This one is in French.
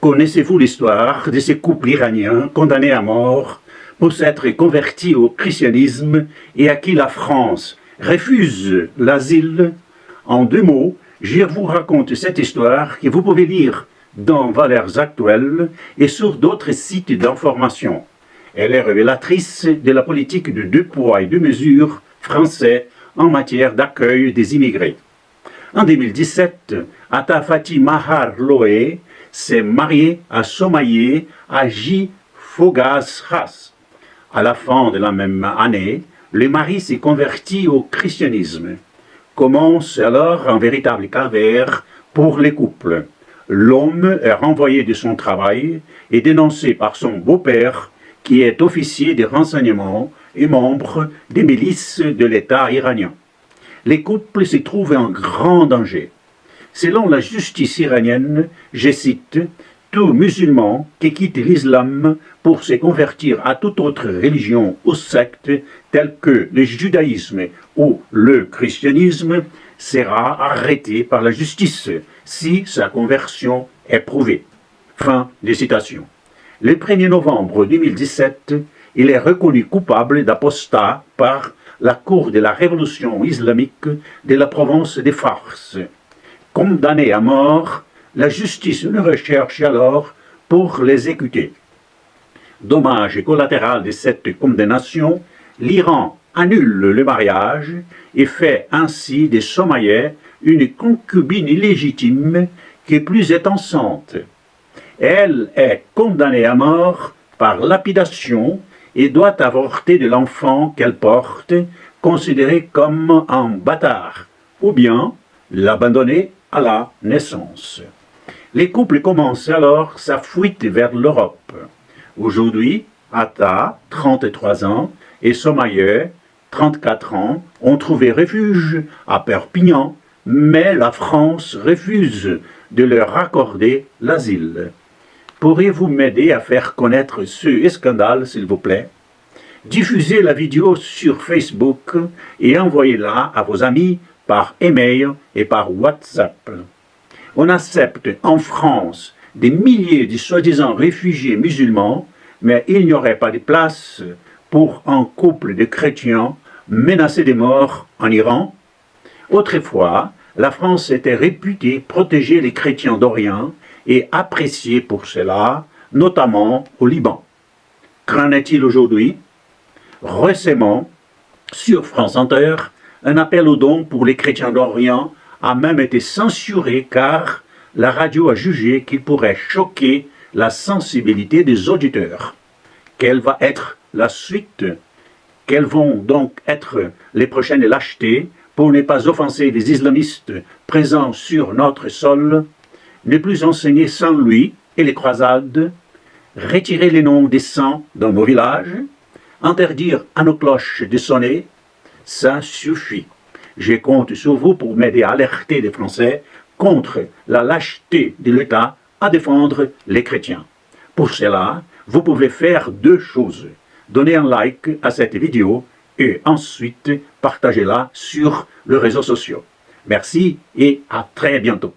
Connaissez-vous l'histoire de ces couples iraniens condamnés à mort pour s'être convertis au christianisme et à qui la France refuse l'asile? En 2 mots, je vous raconte cette histoire que vous pouvez lire dans Valeurs actuelles et sur d'autres sites d'information. Elle est révélatrice de la politique de 2 poids et 2 mesures français en matière d'accueil des immigrés. En 2017, Atta Fati Mahar Loé s'est marié à Somaye Haji Fogaz Ras. À la fin de la même année, le mari s'est converti au christianisme. Commence alors un véritable calvaire pour les couples. L'homme est renvoyé de son travail et dénoncé par son beau-père, qui est officier de renseignement et membre des milices de l'État iranien. Les couples se trouvent en grand danger. Selon la justice iranienne, je cite, « Tout musulman qui quitte l'islam pour se convertir à toute autre religion ou secte telle que le judaïsme ou le christianisme sera arrêté par la justice si sa conversion est prouvée. » Fin de citation. Le 1er novembre 2017, il est reconnu coupable d'apostat par la Cour de la Révolution islamique de la province de Fars. Condamné à mort, la justice le recherche alors pour l'exécuter. Dommage collatéral de cette condamnation, l'Iran annule le mariage et fait ainsi de Somaye une concubine illégitime qui plus est enceinte. Elle est condamnée à mort par lapidation et doit avorter de l'enfant qu'elle porte, considéré comme un bâtard, ou bien l'abandonner à la naissance. Les couples commencent alors sa fuite vers l'Europe. Aujourd'hui, Atta, 33 ans, et Somaye, 34 ans, ont trouvé refuge à Perpignan, mais la France refuse de leur accorder l'asile. Pourriez-vous m'aider à faire connaître ce scandale, s'il vous plaît? Diffusez la vidéo sur Facebook et envoyez-la à vos amis par email et par WhatsApp. On accepte en France des milliers de soi-disant réfugiés musulmans, mais il n'y aurait pas de place pour un couple de chrétiens menacés de mort en Iran. Autrefois, la France était réputée protéger les chrétiens d'Orient et appréciée pour cela, notamment au Liban. Qu'en est-il aujourd'hui? Récemment, sur France Inter, un appel aux dons pour les chrétiens d'Orient a même été censuré car la radio a jugé qu'il pourrait choquer la sensibilité des auditeurs. Quelle va être la suite? Quelles vont donc être les prochaines lâchetés pour ne pas offenser les islamistes présents sur notre sol? Ne plus enseigner sans lui et les croisades, retirer les noms des saints dans nos villages, interdire à nos cloches de sonner, ça suffit. Je compte sur vous pour m'aider à alerter les Français contre la lâcheté de l'État à défendre les chrétiens. Pour cela, vous pouvez faire 2 choses. Donner un like à cette vidéo et ensuite partagez-la sur les réseaux sociaux. Merci et à très bientôt.